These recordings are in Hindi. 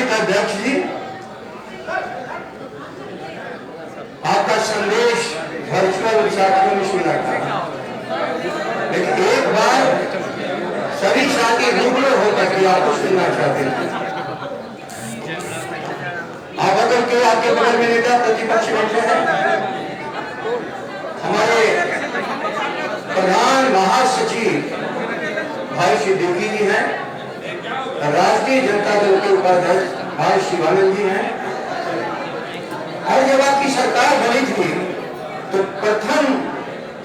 सम्मानित अध्यक्ष जी, आपका संदेश वर्चुअल साथियों ने सुना था, लेकिन एक बार सभी साथी रूबरू होकर के आपको सुनना चाहते हैं। आप अगर के आपके बगल में नेता प्रतिपक्ष बैठे हैं, हमारे प्रधान महासचिव भाई सिद्दीकी जी हैं, राष्ट्रीय जनता दल के उपाध्यक्ष भाई शिवानंद जी हैं। और जब आपकी सरकार बनी थी तो प्रथम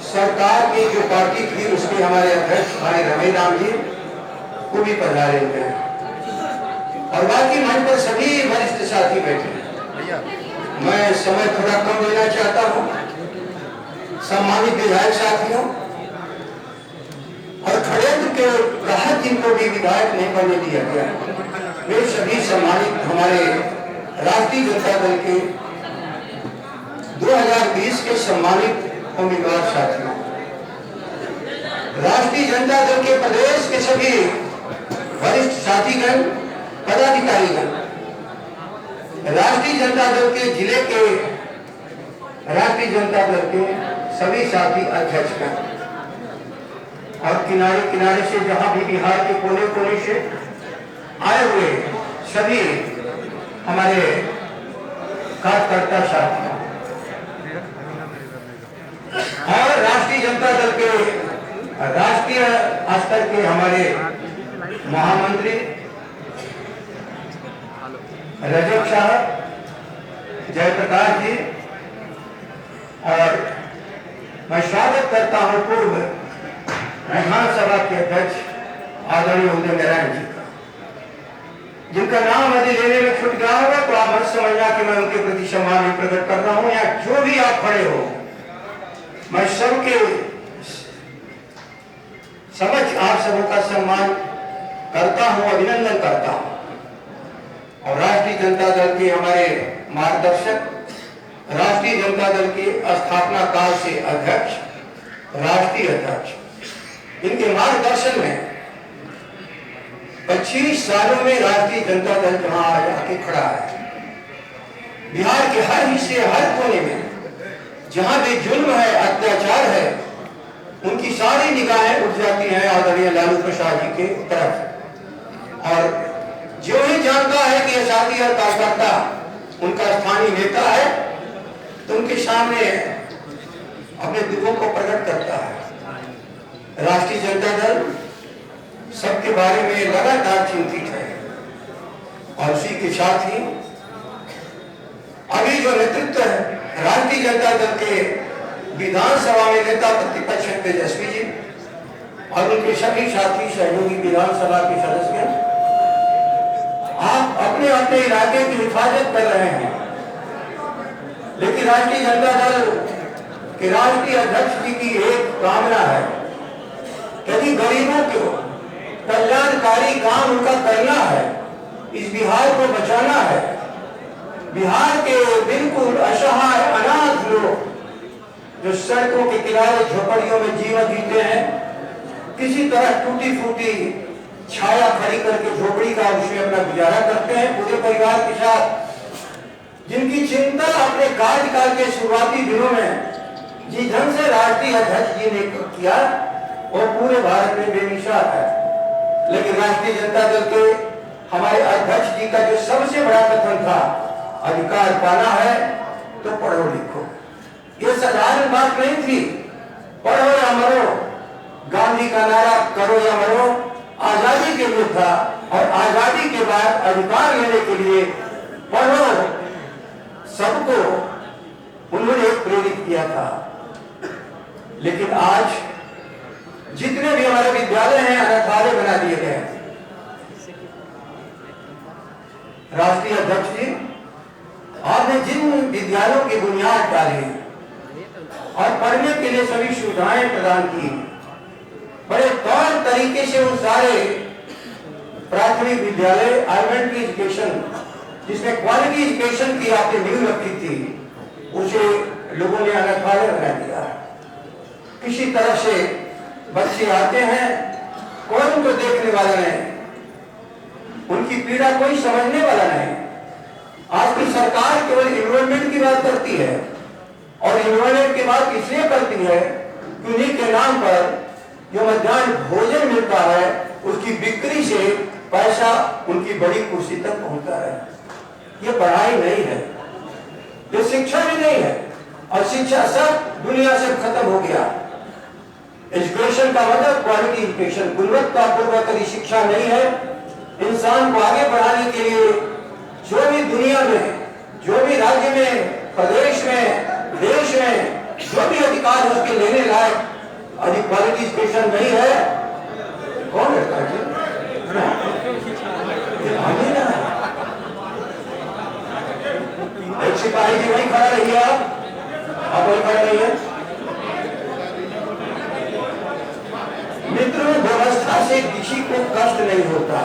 सरकार की जो पार्टी थी उसके हमारे अध्यक्ष भाई रमेश राम जी को भी पधारे हुए हैं, और बाकी मंच पर सभी वरिष्ठ साथी बैठे हैं। मैं समय थोड़ा कम लेना चाहता हूं। सम्मानित विधायक साथियों और खड़ेंद्र के राहत जिनको भी विधायक नहीं बनने दिया गया, वे सभी सम्मानित हमारे राष्ट्रीय जनता दल के 2020 के सम्मानित उम्मीदवार साथियों, राष्ट्रीय जनता दल के प्रदेश के सभी वरिष्ठ साथीगण, पदाधिकारीगण, राष्ट्रीय जनता दल के जिले के राष्ट्रीय जनता दल के सभी साथी अध्यक्षगण, और किनारे किनारे से जहां भी बिहार के कोने कोने से आए हुए सभी हमारे कार्यकर्ता साथियों, और राष्ट्रीय जनता दल के राष्ट्रीय स्तर के हमारे महामंत्री रजत साहब, जयप्रकाश जी, और मैं स्वागत करता हूं पूर्व विधानसभा के अध्यक्ष आदरणीय उदय नारायण जी का, जिनका नाम यदि लेने में छूट गया होगा तो आप मत समझना कि मैं उनके प्रति सम्मान प्रकट कर रहा हूं, या जो भी आप खड़े हो, मैं सबके समझ आप सबों का सम्मान करता हूं, अभिनंदन करता हूं। और राष्ट्रीय जनता दल के हमारे मार्गदर्शक, राष्ट्रीय जनता दल के स्थापना काल से अध्यक्ष, राष्ट्रीय अध्यक्ष, इनके मार्गदर्शन में 25 सालों में राष्ट्रीय जनता दल जहां आज आके खड़ा है, बिहार के हर हिस्से, हर कोने में जहां भी जुल्म है, अत्याचार है, उनकी सारी निगाहें उठ जाती हैं आदरणीय लालू प्रसाद जी के तरफ। और जो ही जानता है कि यह साथी और कार्यकर्ता उनका स्थानीय नेता है, तो उनके सामने अपने दुखों को प्रकट करता है। राष्ट्रीय जनता दल सबके बारे में लगातार चिंतित है, और उसी के साथ ही अभी जो नेतृत्व है राष्ट्रीय जनता दल के विधानसभा में नेता प्रतिपक्ष तेजस्वी जी और उनके सभी साथी सहयोगी विधानसभा के सदस्य, आप अपने अपने इलाके की हिफाजत कर रहे हैं, लेकिन राष्ट्रीय जनता दल के राष्ट्रीय अध्यक्ष जी की एक कामना है, यदि गरीबों को कल्याणकारी काम उनका करना है, इस बिहार को बचाना है, बिहार के बिल्कुल असहाय अनाथ लोग जो सड़कों के किनारे झोपड़ियों में जीवन जीते हैं, किसी तरह टूटी फूटी छाया खड़ी करके झोपड़ी का उसमें अपना गुजारा करते हैं पूरे परिवार के साथ, जिनकी चिंता अपने कार्यकाल के शुरुआती दिनों में जिस ढंग से राष्ट्रीय अध्यक्ष जी ने किया वो पूरे भारत में बेमिसाल है। लेकिन राष्ट्रीय जनता दल के हमारे अध्यक्ष जी का जो सबसे बड़ा कथन था, अधिकार पाना है तो पढ़ो लिखो, ये साधारण बात नहीं थी। पढ़ो या मरो, गांधी का नारा करो या मरो आजादी के लिए था, और आजादी के बाद अधिकार लेने के लिए पढ़ो सबको उन्होंने प्रेरित किया था। लेकिन आज जितने भी हमारे विद्यालय हैं अनाथालय बना दिए गए हैं। राष्ट्रीय अध्यक्ष जी, आपने जिन विद्यालयों की बुनियाद डाली और पढ़ने के लिए सभी सुविधाएं प्रदान की, बड़े तौर तरीके से उन सारे प्राथमिक विद्यालय, एलिमेंट्री एजुकेशन, जिसमें क्वालिटी एजुकेशन की आपने नींव रखी थी, उसे लोगों ने अनाथालय बना दिया। किसी तरह से बच्चे आते हैं, कोई उनको देखने वाला नहीं, उनकी पीड़ा कोई समझने वाला नहीं। आज की सरकार केवल इन्वॉल्वमेंट की बात करती है, और इन्वॉल्वमेंट की बात इसलिए करती है कि उन्हीं के नाम पर जो मध्याह्न भोजन मिलता है उसकी बिक्री से पैसा उनकी बड़ी कुर्सी तक पहुंचता है। ये पढ़ाई नहीं है, ये शिक्षा भी नहीं है, और शिक्षा सब दुनिया से खत्म हो गया। एजुकेशन का मतलब क्वालिटी एजुकेशन, गुणवत्तापूर्वक शिक्षा नहीं है। इंसान को आगे बढ़ाने के लिए जो भी दुनिया में, जो भी राज्य में, प्रदेश में, देश में जो भी अधिकार उसके लेने लायक यदि क्वालिटी एजुकेशन नहीं है, कौन लड़का है? एक सिपाही जी वहीं खड़ा रहिए, आप वहीं खड़ा रहिए। मित्रों, व्यवस्था से किसी को कष्ट नहीं होता,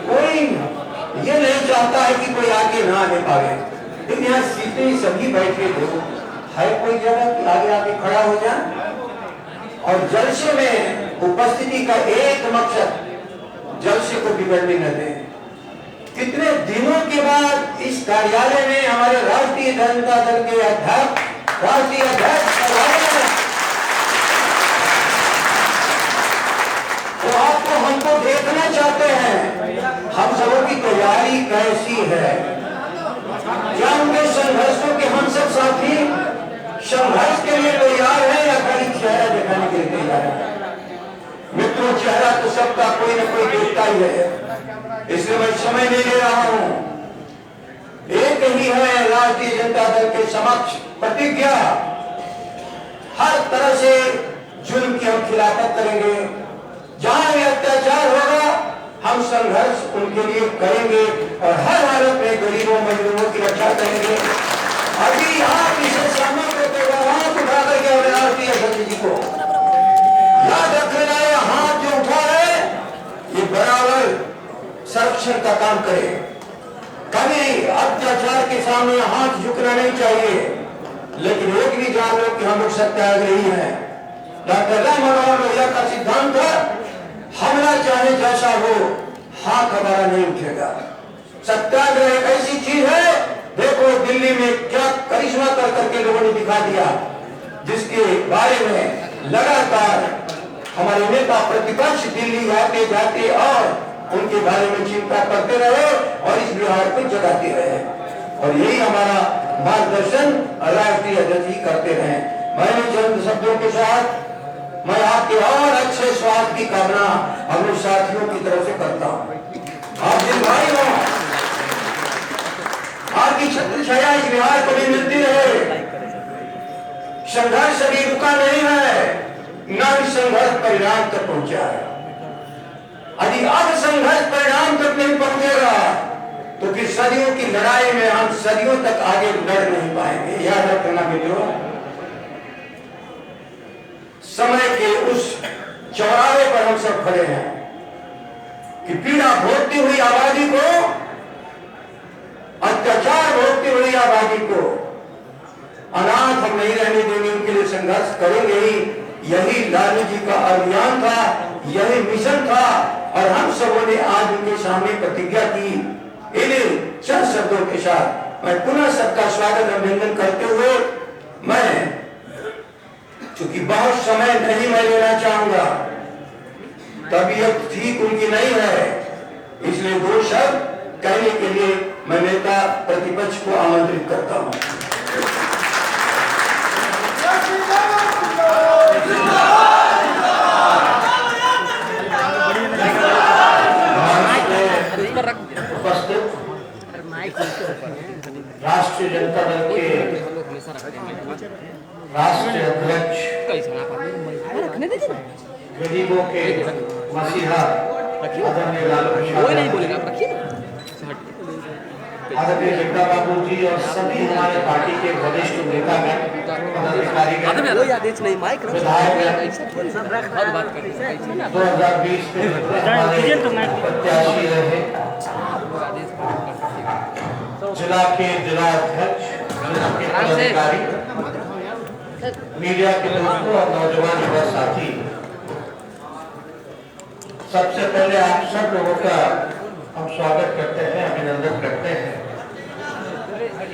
कोई ये नहीं चाहता है कि कोई आगे ना आने पाए, लेकिन यहाँ सीटें सभी बैठे हो, है कोई जगह कि आगे आके खड़ा हो जाए। और जलसे में उपस्थिति का एक मकसद जलसे को बिगड़ने न दे। कितने दिनों के बाद इस कार्यालय में हमारे राष्ट्रीय जनता दल के अध्यक्ष, राष्ट्रीय अध्यक्ष तो आपको हमको देखना चाहते हैं, हम सबों की तैयारी कैसी है, क्या उनके संघर्षों के हम सब साथी संघर्ष के लिए तैयार है या खाली चेहरा दिखाने के लिए तैयार है। मित्रों, चेहरा तो सबका कोई न कोई देखता ही है, इसलिए मैं समय नहीं ले रहा हूं। एक ही है राष्ट्रीय जनता दल के समक्ष प्रतिज्ञा, हर तरह से जुल्म की हम खिलाफत करेंगे। जहां भी अत्याचार होगा हम संघर्ष उनके लिए करेंगे और हर हालत में गरीबों मजदूरों की रक्षा करेंगे। अभी आप इसे सामने हाथ उठा करके अपने राष्ट्रीय अध्यक्ष जी को याद रखना है, हाथ जो उठा है ये बराबर संरक्षण का काम करे। कभी अत्याचार के सामने हाथ झुकना नहीं चाहिए, लेकिन एक भी जान लो कि हम लोग सत्याग्रही हैं। डॉक्टर राम मनोहर लोहिया का सिद्धांत है, हमला चाहे जैसा हो, हाथ हमारा नहीं उठेगा। सत्याग्रह एक ऐसी चीज है, देखो दिल्ली में क्या करिश्मा कर करके लोगों ने दिखा दिया, जिसके बारे में लगातार हमारे नेता प्रतिपक्ष दिल्ली आते जाते और उनके बारे में चिंता करते रहे और इस बिहार को जगाते रहे, और यही हमारा मार्गदर्शन राष्ट्रीय अध्यक्ष जी करते रहे। मैंने चंद शब्दों के साथ मैं आपके और अच्छे स्वास्थ्य की कामना अपने साथियों की तरफ से करता हूँ। आप जिन भाई हो, आपकी छत्र छाया इस बिहार को भी मिलती रहे। संघर्ष अभी रुका नहीं है, न भी संघर्ष परिणाम तक पहुंचा है। यदि अब संघर्ष परिणाम तक नहीं पहुंचेगा तो फिर सदियों की लड़ाई में हम सदियों तक आगे लड़ नहीं पाएंगे। याद रखना मित्रों, समय के उस चौराहे पर हम सब खड़े हैं कि पीड़ा भोगती हुई आबादी को, अत्याचार भोगती हुई आबादी को अनाथ हम नहीं रहने देंगे, उनके लिए संघर्ष करेंगे ही। यही लालू जी का अभियान था, यही मिशन था, और हम सबों ने आज उनके सामने प्रतिज्ञा की। इन चंद शब्दों के साथ मैं पुनः सबका स्वागत अभिनंदन करते हुए, मैं चूंकि बहुत समय नहीं मैं लेना चाहूंगा, तबीयत ठीक उनकी नहीं है, इसलिए दो शब्द कहने के लिए मैं नेता प्रतिपक्ष को आमंत्रित करता हूं। उपस्थित राष्ट्रीय जनता दल के राष्ट्रीय अध्यक्ष, गरीबों के मसीहा आदरणीय लालू आदरणीय जगदा बाबू जी और सभी हमारे पार्टी के वरिष्ठ नेतागण, पदाधिकारीगण, विधायक 2020 में प्रत्याशी रहे, जिला के जिलाध्यक्ष, जिला के पदाधिकारी, मीडिया के दोस्तों और नौजवान युवा साथी, सबसे पहले आप सब लोगों का हम स्वागत करते हैं, अभिनंदन करते हैं।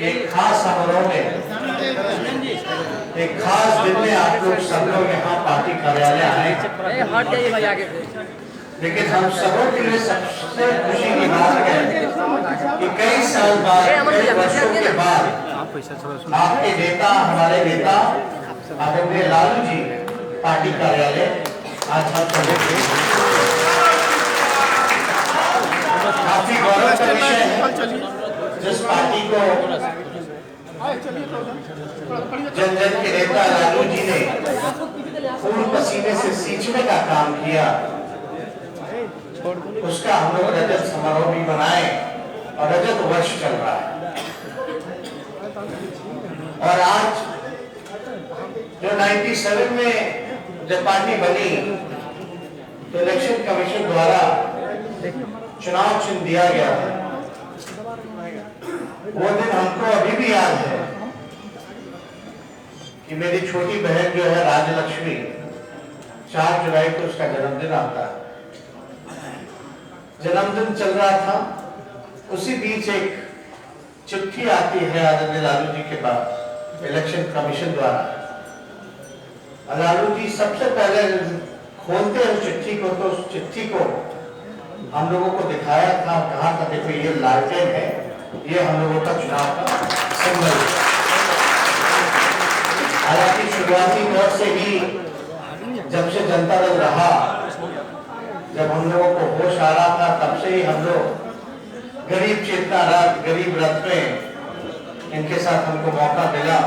एक खास समारोह में, एक खास दिन में आप लोग सब लोग यहाँ पार्टी कार्यालय आए, लेकिन हम सबों के लिए सबसे खुशी की बात है कि कई साल बाद, कई वर्षों के बाद आपके नेता, हमारे नेता आदरणीय लालू जी पार्टी कार्यालय आज हम सभी काफी गौरव का विषय है। जिस पार्टी को जन जन के नेता लालू जी ने खून पसीने से सींचने का काम किया, उसका हम लोग रजत समारोह भी मनाए और रजत वर्ष चल रहा है। और आज जो 97 में जब पार्टी बनी तो इलेक्शन कमीशन द्वारा चुनाव चिन्ह दिया गया था। वो दिन हमको अभी भी याद है कि मेरी छोटी बहन जो है राजलक्ष्मी, 4 जुलाई को उसका जन्मदिन आता है। जन्मदिन चल रहा था, उसी बीच एक चिट्ठी आती है आदरणीय लालू जी के पास इलेक्शन कमीशन द्वारा। लालू जी सबसे पहले खोलते हैं चिट्ठी को, तो उस चिट्ठी को हम लोगों को दिखाया था, कहा था देखो ये लालटेन है, ये हम लोगों का चुनाव का सिंबल है। हालांकि शुरुआती दौर से ही जब से जनता दल रहा, जब हम लोगों को होश आ रहा था, तब से ही हम लोग गरीब चेतना रथ, गरीब रथ में इनके साथ हमको मौका मिला।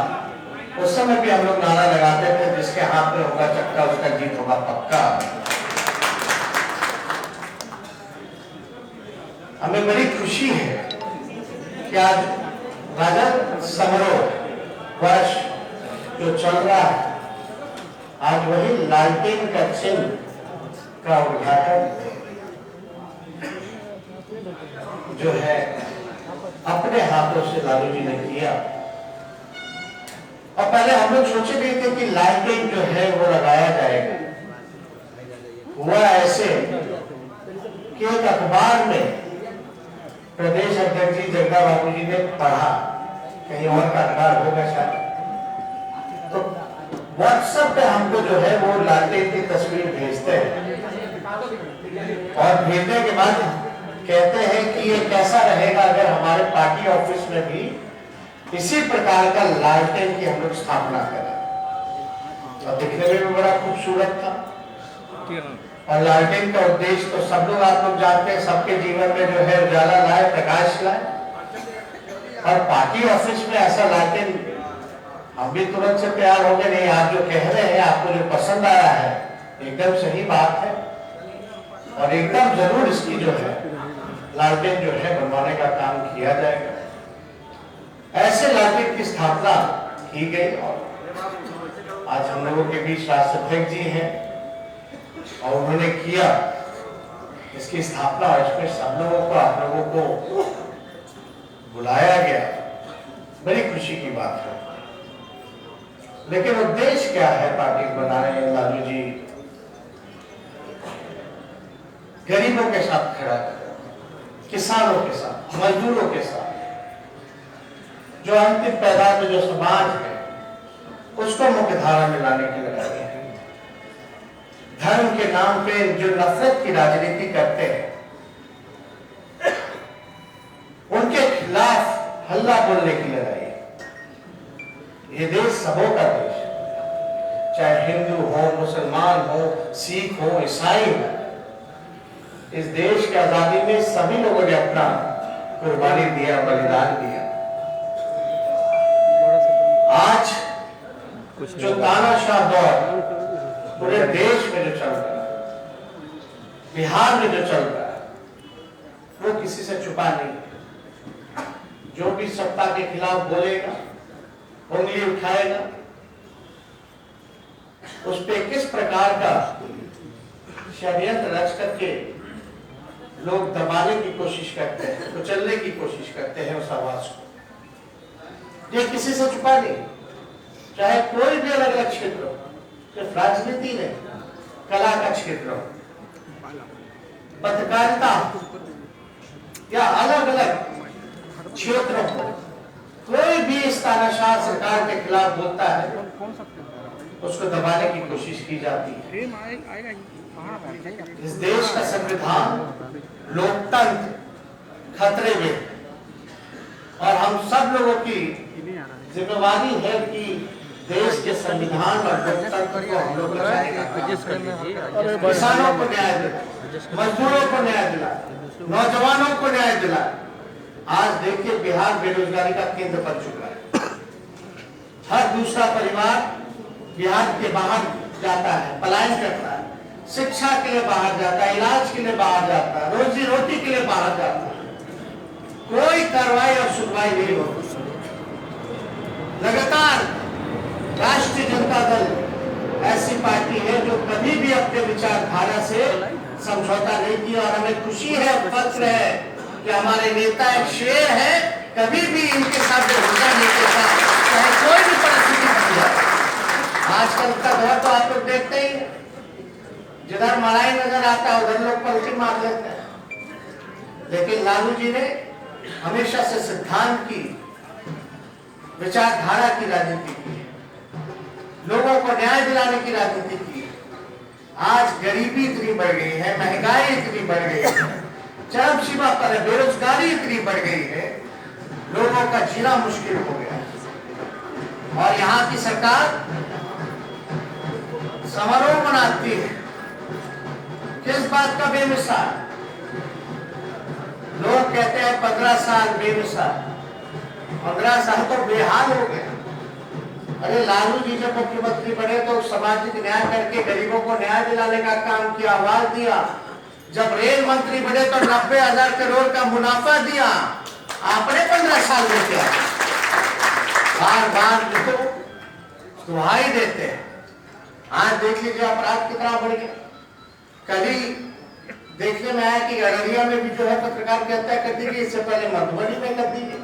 उस समय भी हम लोग नारा लगाते थे, जिसके हाथ में होगा चक्का उसका जीत होगा पक्का। हमें बड़ी खुशी है कि आज रजत समारोह वर्ष जो चल रहा है, आज वही लालटेन का चिन्ह का उद्घाटन जो है अपने हाथों से लालू जी ने किया। और पहले हम लोग सोचे भी थे कि लालटेन जो है वो लगाया जाएगा। हुआ ऐसे कि एक अखबार में प्रदेश अध्यक्ष जी जगदा बाबू जी ने पढ़ा, कहीं और का अखबार होगा शायद, तो व्हाट्सएप पे हमको जो है वो लालटेन की तस्वीर भेजते हैं और भेजने के बाद कहते हैं कि ये कैसा रहेगा अगर हमारे पार्टी ऑफिस में भी इसी प्रकार का लालटेन की हम लोग स्थापना करें। और दिखने में भी बड़ा खूबसूरत था। और लालटेन का उद्देश्य तो सब लोग, आप लोग जानते हैं, सबके जीवन में जो है उजाला लाए, प्रकाश लाए। और पार्टी ऑफिस में ऐसा लालटेन हम भी तुरंत से तैयार हो गए। नहीं, आप जो कह रहे हैं, आपको जो पसंद आया है, एकदम सही बात है और एकदम जरूर इसकी जो है लालटेन जो है बनवाने का काम किया जाएगा। ऐसे लालटेन की स्थापना की गई और आज हम लोगों के बीच राष्ट्राध्यक्ष जी हैं और उन्होंने किया इसकी स्थापना, और इसमें सब लोगों को, आप लोगों को बुलाया गया। बड़ी खुशी की बात है। लेकिन उद्देश्य क्या है पार्टी बनाने? लालू जी गरीबों के साथ खड़ा कर, किसानों के साथ, मजदूरों के साथ, जो अंतिम पैदावार में जो समाज है उसको मुख्य धारा में लाने की लड़ाई है। धर्म के नाम पे जो नफरत की राजनीति करते हैं, उनके खिलाफ हल्ला बोलने की लड़ाई है। ये देश सबों का देश है, चाहे हिंदू हो, मुसलमान हो, सिख हो, ईसाई हो। इस देश की आजादी में सभी लोगों ने अपना कुर्बानी दिया, बलिदान दिया। आज जो तानाशाह दौर पूरे देश में जो चल रहा है, बिहार में जो चल रहा है, वो किसी से छुपा नहीं है। जो भी सत्ता के खिलाफ बोलेगा, उंगली उठाएगा, उस पे किस प्रकार का षड्यंत्र रच करके लोग दबाने की कोशिश करते हैं, कुचलने की कोशिश करते हैं उस आवाज को। ये किसी से छुपा नहीं, चाहे कोई भी अलग अलग क्षेत्र हो, सिर्फ राजनीति नहीं, कला का क्षेत्र हो, पत्रकारिता, या अलग अलग क्षेत्रों को कोई भी इस तानाशाह सरकार के खिलाफ बोलता है, उसको दबाने की कोशिश की जाती है। इस देश का संविधान, लोकतंत्र खतरे में, और हम सब लोगों की जिम्मेवारी है कि देश के संविधान और लोकतंत्र को हम लोग बचाएंगे। किसानों को न्याय दिलाए, मजदूरों को न्याय दिलाए, नौजवानों को न्याय दिलाए। आज देखिए बिहार बेरोजगारी का केंद्र बन चुका है। हर दूसरा परिवार बिहार के बाहर जाता है, पलायन करता है, शिक्षा के लिए बाहर जाता है, इलाज के लिए बाहर जाता है, रोजी रोटी के लिए बाहर जाता है। कोई कार्रवाई और सुनवाई नहीं होती। लगातार राष्ट्रीय जनता दल ऐसी पार्टी है जो कभी भी अपने विचारधारा से समझौता नहीं किया, और हमें खुशी है, फख्र है कि हमारे नेता एक शेर है, कभी भी इनके साथ झगड़ा नहीं करता, चाहे कोई भी परिस्थिति बन जाए। आजकल का दौर तो आप लोग देखते ही, जिधर मलाई नजर आता है उधर लोग पलटी मार लेते हैं। लेकिन लालू जी ने हमेशा से सिद्धांत की, विचारधारा की राजनीति की, लोगों को न्याय दिलाने की राजनीति की। आज गरीबी इतनी बढ़ गई है, महंगाई इतनी बढ़ गई है, चरम सीमा पर है, बेरोजगारी इतनी बढ़ गई है, लोगों का जीना मुश्किल हो गया है। और यहाँ की सरकार समारोह मनाती है, किस बात का बेमिसाल। लोग कहते हैं 15 साल बेमिसाल, 15 साल तो बेहाल हो गया। अरे लालू जी जब मुख्यमंत्री बने तो सामाजिक न्याय करके गरीबों को न्याय दिलाने का काम किया, आवाज दिया। जब रेल मंत्री बने तो 90,000 करोड़ का मुनाफा दिया। आपने 15 साल में किया। बार बार तो दुहाई देते हैं। आज देख लीजिए अपराध कितना बढ़ गया। कल ही देखने में आया कि अररिया में भी जो है पत्रकार की हत्या कर दी गई, इससे पहले मधुबनी में कर दी गई।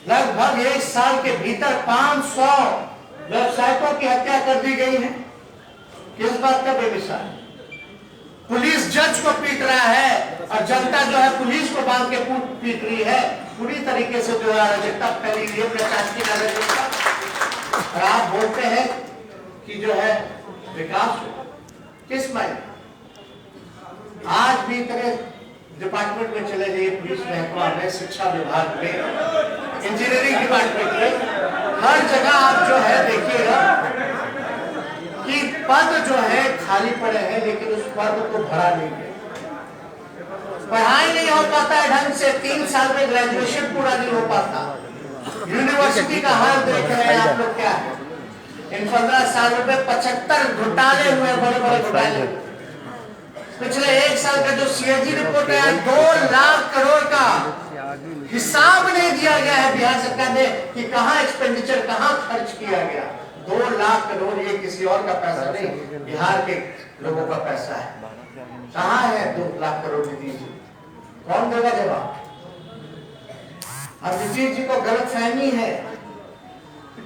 लगभग 1 साल के भीतर 500 व्यवसायियों की हत्या कर दी गई है। किस बात का बेमिसाल। पुलिस जज को पीट रहा है और जनता जो है पुलिस को बांध के पीट रही है। पूरी तरीके से जो है अराजकता फैली हुई है, प्रशासनिक अराजकता। और आप बोलते हैं कि जो है विकास किस मायने। आज भी तरह डिपार्टमेंट में चले जाइए, पुलिस महकमा में, शिक्षा विभाग में, इंजीनियरिंग डिपार्टमेंट में, हर जगह आप जो है देखिएगा कि पद जो है खाली पड़े हैं, लेकिन उस पद को भरा नहीं है। पढ़ाई नहीं हो पाता है ढंग से, 3 साल में ग्रेजुएशन पूरा नहीं हो पाता। यूनिवर्सिटी का हाल देख रहे हैं आप लोग क्या है। इन 15 सालों में 75 घोटाले हुए, बड़े बड़े घोटाले। पिछले 1 साल का जो सीएजी रिपोर्ट है, 2 लाख करोड़ का हिसाब नहीं दिया गया है बिहार सरकार ने कि कहां एक्सपेंडिचर, कहां खर्च किया गया। 2 लाख करोड़, ये किसी और का पैसा नहीं, बिहार के लोगों का पैसा है। कहां है 2 लाख करोड़ नीतीश जी? कौन देगा जवाब? अब नीतीश जी को गलतफहमी है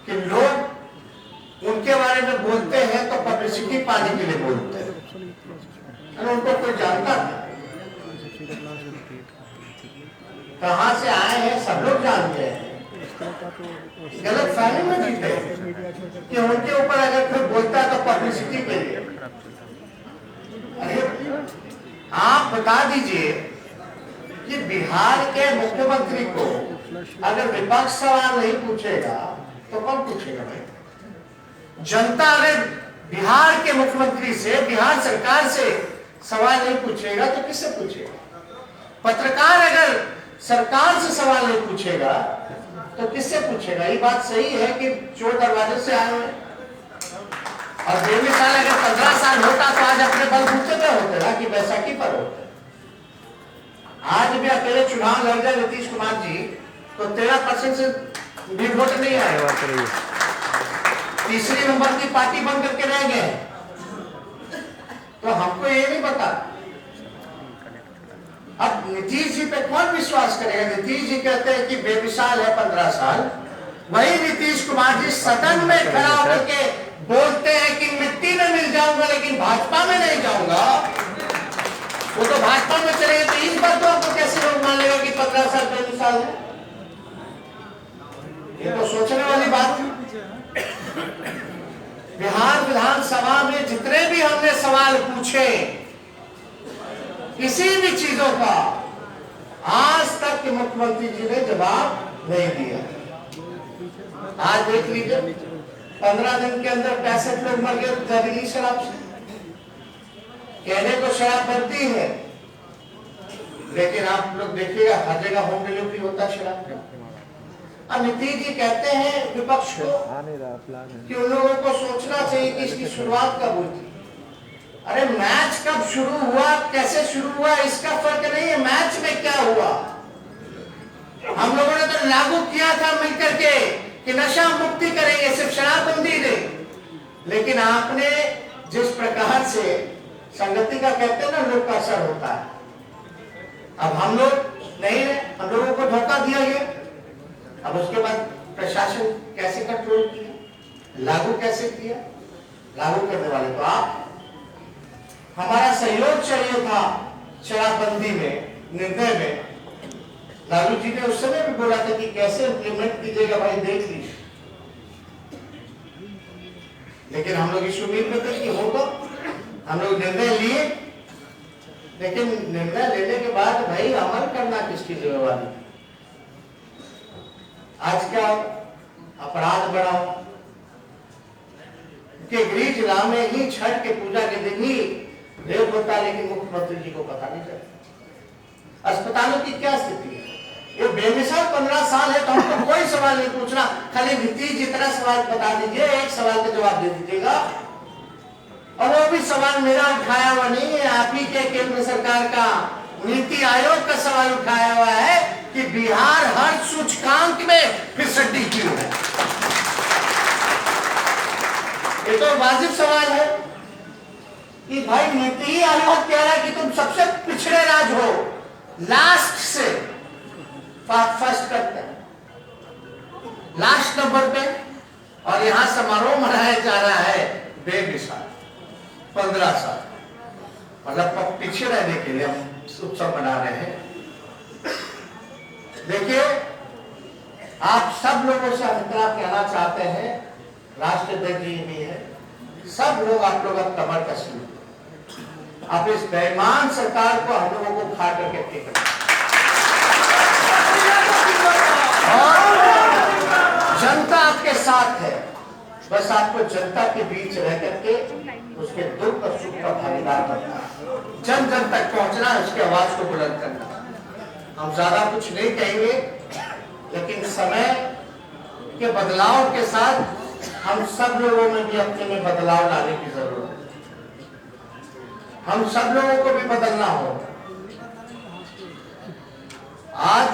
कि लोग उनके बारे में बोलते हैं तो पब्लिसिटी पाने के लिए बोलते हैं। उनको कोई जानता था कहां से आए हैं, सब लोग जानते हैं। गलत फहमी में जीते कि उनके ऊपर अगर कोई बोलता है तो पब्लिसिटी के लिए। अरे आप बता दीजिए कि बिहार के मुख्यमंत्री को अगर विपक्ष सवाल नहीं पूछेगा तो कौन पूछेगा भाई? जनता अगर बिहार के मुख्यमंत्री से, बिहार सरकार से सवाल नहीं पूछेगा तो किससे पूछेगा? पत्रकार अगर सरकार से सवाल नहीं पूछेगा तो किससे पूछेगा? ये बात सही है कि चोर दरवाजे से आए हुए। और बेमिसाल अगर 15 साल होता तो आज अपने बलबूते पे होते ना कि बैसाखी पर होते। आज भी अकेले चुनाव लड़ जाए नीतीश कुमार जी तो 13% से भी वोट नहीं आएगा। तीसरी नंबर की पार्टी बन करके रह गए। तो हमको ये नहीं पता। अब नीतीश जी पे कौन विश्वास करेगा? नीतीश जी कहते हैं कि बेमिसाल है 15 साल, वही नीतीश कुमार जी सदन में खड़ा होकर के बोलते हैं कि मिट्टी में मिल जाऊंगा लेकिन भाजपा में नहीं जाऊंगा। वो तो भाजपा में चले गए, तो इस बार तो आपको कैसे लोग मान लेगा कि 15 साल 20 साल है? ये तो सोचने वाली बात है। बिहार विधानसभा में जितने भी हमने सवाल पूछे, किसी भी चीजों का आज तक के मुख्यमंत्री जी ने जवाब नहीं दिया। आज देख लीजिए, 15 दिन के अंदर 65 लोग मर गए जहरीली शराब से। कहने को शराब बनती है, लेकिन आप लोग देखिएगा हर जगह होम डिलीवरी होता है शराब। अब नीतीश जी कहते हैं विपक्ष को कि उन लोगों को सोचना चाहिए कि इसकी शुरुआत कब हुई थी। अरे मैच कब शुरू हुआ, कैसे शुरू हुआ, इसका फर्क नहीं है, मैच में क्या हुआ। हम लोगों ने तो लागू किया था मिलकर के कि नशा मुक्ति करेंगे, सिर्फ शराबबंदी नहीं, लेकिन आपने जिस प्रकार से संगति का कहते हैं ना, लोग का असर होता है। अब हम लोग नहीं है, हम लोगों को धोखा दिया गया। अब उसके बाद प्रशासन कैसे कंट्रोल किया, लागू कैसे किया? लागू करने वाले तो आप। हमारा सहयोग चाहिए था शराबबंदी में, निर्णय में। लालू जी ने उस समय भी बोला था कि कैसे इंप्लीमेंट कीजिएगा भाई, देख लीजिए। लेकिन हम लोग इस उम्मीद में थे कि होगा। हम लोग निर्णय लिए, लेकिन निर्णय लेने के बाद भाई अमल करना किसकी जिम्मेवारी? आज क्या अपराध बढ़ा कि गृह जिला में ही छठ के पूजा के दिन ही रेप होता, लेकिन मुख्यमंत्री जी को पता नहीं चलता। अस्पतालों की क्या स्थिति है? ये बेमिसाल 15 साल है, तो हमको कोई सवाल नहीं पूछना, खाली नीतीश जितना सवाल बता दीजिए, एक सवाल का जवाब दे दीजिएगा। और वो भी सवाल मेरा उठाया हुआ नहीं है, आप ही के केंद्र सरकार का नीति आयोग का सवाल उठाया हुआ है कि बिहार हर सूचकांक में फिसड्डी क्यों है। ये तो वाजिब सवाल है कि भाई नीति आयोग कह रहा है कि तुम सबसे पिछड़े राज्य हो, लास्ट से फर्स्ट करते हैं, लास्ट नंबर पे, और यहां समारोह मनाया जा रहा है बेमिसाल 15 साल, मतलब पीछे रहने के लिए हम उत्सव मना रहे हैं। देखिए, आप सब लोगों से हम इतना कहना चाहते हैं, राष्ट्रध्यक्ष जी भी है, सब लोग आप लोग अब कमर कसिए। आप इस बेईमान सरकार को हम लोगों को खा करके फेंक, और जनता आपके साथ है। बस आपको जनता के बीच रह करके उसके दुख और सुख का भागीदार बनना, जन जन तक पहुंचना, उसकी आवाज को बुलंद करना। हम ज्यादा कुछ नहीं कहेंगे, लेकिन समय के बदलाव के साथ हम सब लोगों में भी अपने में बदलाव लाने की जरूरत है। हम सब लोगों को भी बदलना होगा। आज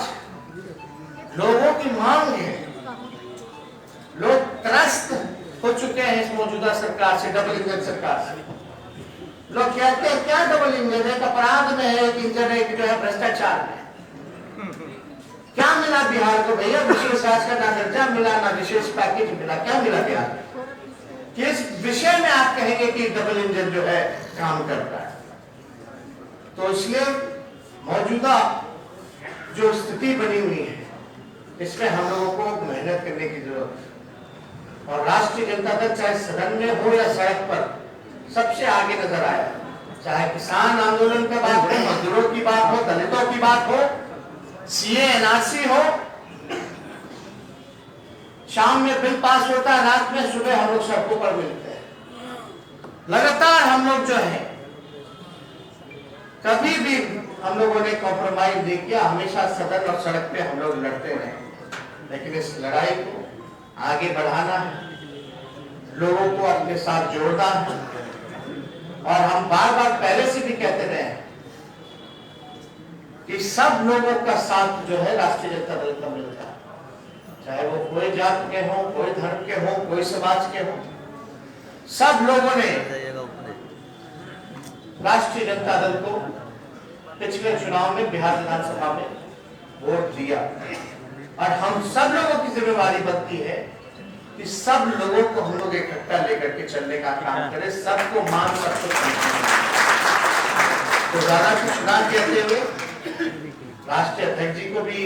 लोगों की मांग है, लोग त्रस्त हो चुके हैं इस मौजूदा सरकार से, डबल इंजन सरकार से। लोग कहते हैं क्या डबल इंजन है, अपराध में है, एक इंजन है, जो है भ्रष्टाचार में। क्या मिला बिहार को भैया? विशेष राज्य का ना दर्जा मिला, ना विशेष पैकेज मिला, क्या मिला बिहार? किस विषय में आप कहेंगे कि डबल इंजन जो है काम करता है? तो इसलिए मौजूदा जो स्थिति बनी हुई है, इसमें हम लोगों को मेहनत करने की जरूरत है। और राष्ट्रीय जनता दल चाहे सदन में हो या सड़क पर, सबसे आगे नजर आया। चाहे किसान आंदोलन की बात हो, मजदूरों की बात हो, दलितों की बात हो, सीए एनआरसी हो, शाम में बिल पास होता है, रात में सुबह हम लोग सड़कों पर मिलते हैं। लगातार हम लोग जो है, कभी भी हम लोगों ने कॉम्प्रोमाइज नहीं किया, हमेशा सदन और सड़क पे हम लोग लड़ते रहे। लेकिन इस लड़ाई को आगे बढ़ाना है, लोगों को अपने साथ जोड़ना है। और हम बार बार पहले से भी कहते रहे हैं कि सब लोगों का साथ जो है राष्ट्रीय जनता दल का मिलता है, चाहे वो कोई जात के हो, कोई धर्म के हो, कोई समाज के हो। सब लोगों ने राष्ट्रीय जनता दल को पिछले चुनाव में बिहार विधानसभा में वोट दिया, और हम सब लोगों की जिम्मेवारी बनती है कि सब लोगों को हम लोग इकट्ठा लेकर के चलने का काम करें, सबको मान, सबको तो ज्यादा कुछ ना कहते हुए राष्ट्रीय अध्यक्ष जी को भी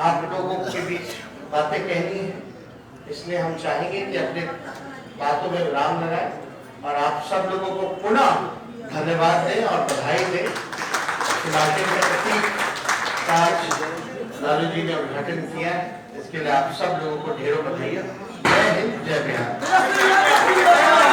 आप लोगों के बीच बातें कहनी है, इसलिए हम चाहेंगे कि अपने बातों में विराम लगाए और आप सब लोगों को पुनः धन्यवाद दें और बधाई दें कि मार्केट में प्रतीक का आज लालू जी ने उद्घाटन किया है। इसके लिए आप सब लोगों को ढेरों बधाई। जय हिंद, जय बिहार।